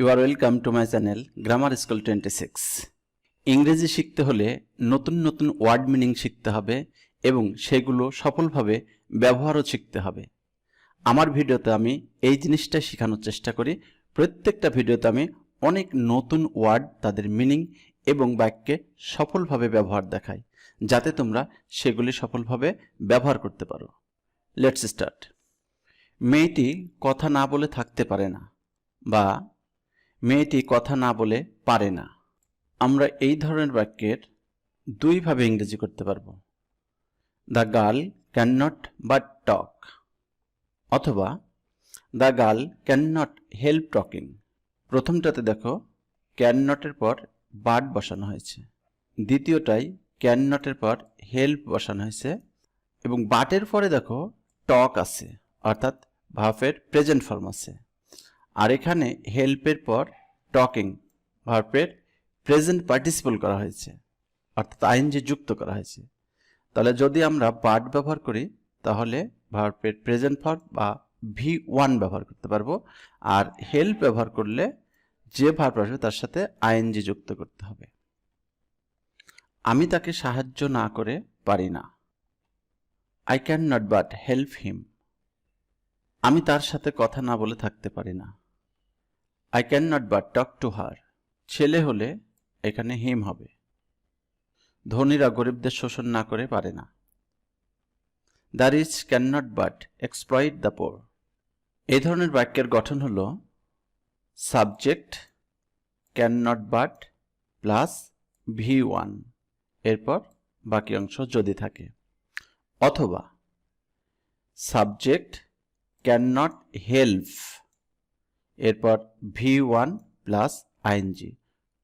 You are welcome to my channel Grammar School 26. ইংরেজি শিখতে হলে নতুন নতুন ওয়ার্ড মিনিং শিখতে হবে এবং সেগুলো সফলভাবে ব্যবহারও শিখতে হবে। আমার ভিডিওতে আমি এই জিনিসটা শেখানোর চেষ্টা করি। প্রত্যেকটা ভিডিওতে আমি অনেক নতুন ওয়ার্ড, তাদের মিনিং এবং বাক্যে সফলভাবে ব্যবহার দেখাই, যাতে তোমরা সেগুলি সফলভাবে ব্যবহার করতে পারো। Let's start. মেয়েটি কথা না বলে থাকতে পারে না, বা মেয়েটি কথা না বলে পারে না। আমরা এই ধরনের বাক্যের দুইভাবে ইংরেজি করতে পারবো। The girl can not but talk, অথবা the girl can not help talking. প্রথমটাতে দেখো ক্যান নটের পর বাট বসানো হয়েছে, দ্বিতীয়টাই ক্যান নটের পর হেল্প বসানো হয়েছে এবং বাটের পরে দেখো টক আছে, অর্থাৎ ভার্বের প্রেজেন্ট ফর্ম আছে। আর এখানে হেল্পের পর টকিং ভার্বের প্রেজেন্ট পার্টিসিপল করা হয়েছে, অর্থাৎ আইএনজি যুক্ত করা হয়েছে। তাহলে যদি আমরা বাট ব্যবহার করি তাহলে ভার্বের প্রেজেন্ট ফর্ম বা V1 ব্যবহার করতে পারবো, আর হেল্প ব্যবহার করলে যে ভার্ব আসবে তার সাথে আইএনজি যুক্ত করতে হবে। আমি তাকে সাহায্য না করে পারি না। I can not but help him. আমি তার সাথে কথা না বলে থাকতে পারি না। I cannot but talk to her. ছেলে হলে এখানে হিম হবে। ধনীরা গরিবদের শোষণ না করে পারে না। The rich cannot but exploit the poor. এই ধরনের বাক্যের গঠন হলো subject cannot but plus V1, এরপর বাকি অংশ যদি থাকে, অথবা সাবজেক্ট cannot help, এরপর V1 প্লাস আইএনজি,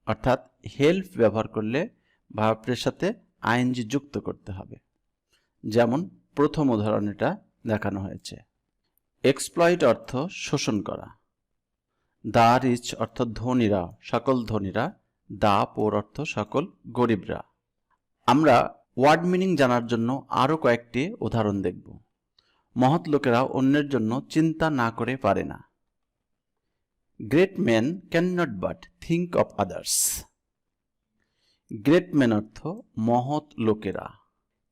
অর্থাৎ হেল্প ব্যবহার করলে ভার্বের সাথে আইএনজি যুক্ত করতে হবে। যেমন প্রথম উদাহরণটা দেখানো হয়েছে। এক্সপ্লয়েট অর্থ শোষণ করা, দা রিচ অর্থ ধনীরা, সকল ধনীরা, দা পোর অর্থ সকল গরিবরা। আমরা ওয়ার্ড মিনিং জানার জন্য আরও কয়েকটি উদাহরণ দেখব। মহৎ লোকেরা অন্যের জন্য চিন্তা না করে পারে না। Great man can not but think of others. Great man অর্থ মহৎ লোকেরা,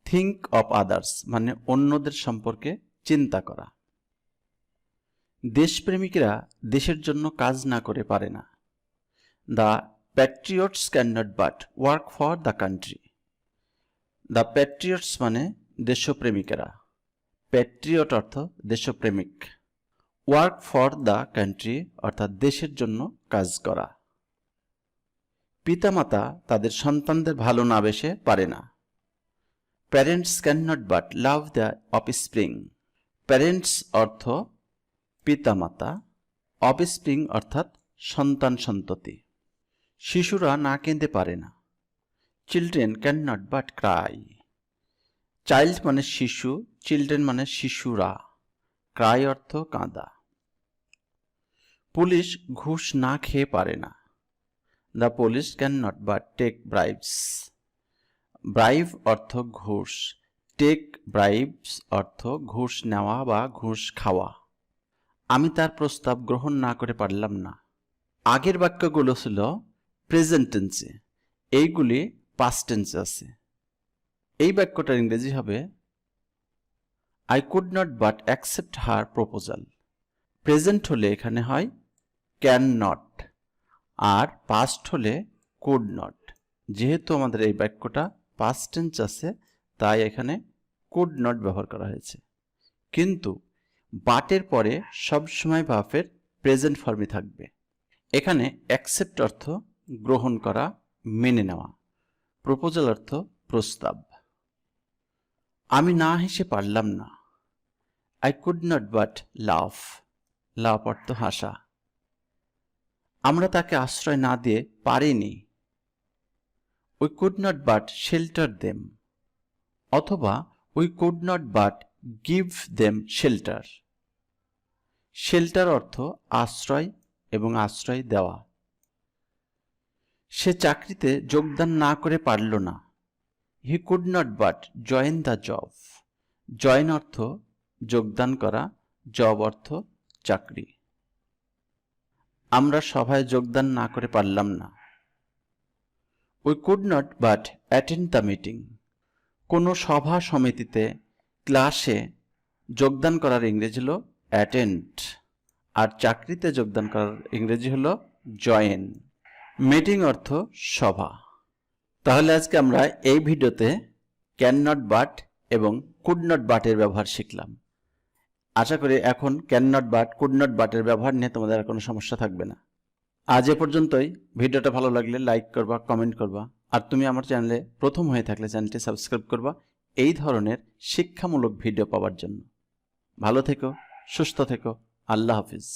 থিঙ্ক অফ আদার্স মানে অন্যদের সম্পর্কে চিন্তা করা। দেশপ্রেমিকরা দেশের জন্য কাজ না করে পারে না। The Patriots can not but work for the country. The Patriots মানে দেশপ্রেমিকেরা, প্যাট্রিয়ট অর্থ দেশপ্রেমিক, ওয়ার্ক ফর দ্য কান্ট্রি অর্থাৎ দেশের জন্য কাজ করা। পিতামাতা তাদের সন্তানদের ভালো না বেসে পারে না। Parents can not but love the offspring. Parents অর্থ পিতামাতা, অফস্প্রিং অর্থাৎ সন্তান সন্ততি। শিশুরা না কেঁদে পারে না। Children can not but Cry. Child মানে শিশু, চিলড্রেন মানে শিশুরা, ক্রাই অর্থ কাঁদা। পুলিশ ঘুষ না খেয়ে পারে না। The police can not but take bribes. Bribe অর্থ ঘুষ, টেক ব্রাইবস অর্থ ঘুষ নেওয়া বা ঘুষ খাওয়া। আমি তার প্রস্তাব গ্রহণ না করে পারলাম না। আগের বাক্যগুলো ছিল প্রেজেন্ট টেন্সে, এইগুলি পাস্ট টেন্সে আছে। এই বাক্যটার ইংরেজি হবে I could not but accept her proposal. Present হলে এখানে হয় ক্যান নট, আর পাস্ট হলে কুড নট। যেহেতু আমাদের এই বাক্যটা পাস্ট টেন্স আছে তাই এখানে কুড নট ব্যবহার করা হয়েছে। কিন্তু বাটের পরে সবসময় ভার্বের প্রেজেন্ট ফর্মই থাকবে। এখানে অ্যাকসেপ্ট অর্থ গ্রহণ করা, মেনে নেওয়া। প্রপোজাল অর্থ প্রস্তাব। আমি না হেসে পারলাম না। I could not but laugh. লাভ অর্থ হাসা। আমরা তাকে আশ্রয় না দিয়ে পারিনি। We could not but shelter them. অথবা We could not but give them shelter. Shelter অর্থ আশ্রয় এবং আশ্রয় দেওয়া। সে চাকরিতে যোগদান না করে পারল না। He could not but join the job. Join অর্থ যোগদান করা, জব অর্থ চাকরি। আমরা সভায় যোগদান না করে পারলাম না। We could not but attend the meeting. কোনো সভা সমিতিতে ক্লাসে যোগদান করার ইংরেজি হলো অ্যাটেন্ড, আর চাকরিতে যোগদান করার ইংরেজি হলো জয়েন। মিটিং অর্থ সভা। তাহলে আজকে আমরা এই ভিডিওতে ক্যান নট বাট এবং কুড নট বাটের ব্যবহার শিখলাম। আশা করি এখন can not but could not বাটের ব্যবহার নিয়ে তোমাদের আর কোনো সমস্যা থাকবে না। আজ এ পর্যন্তই। ভিডিওটা ভালো লাগলে লাইক করবা, কমেন্ট করবা, আর তুমি আমার চ্যানেলে প্রথম হয়ে থাকলে চ্যানেলটি সাবস্ক্রাইব করবা এই ধরনের শিক্ষামূলক ভিডিও পাওয়ার জন্য। ভালো থেকো, সুস্থ থেকো, আল্লাহ হাফিজ।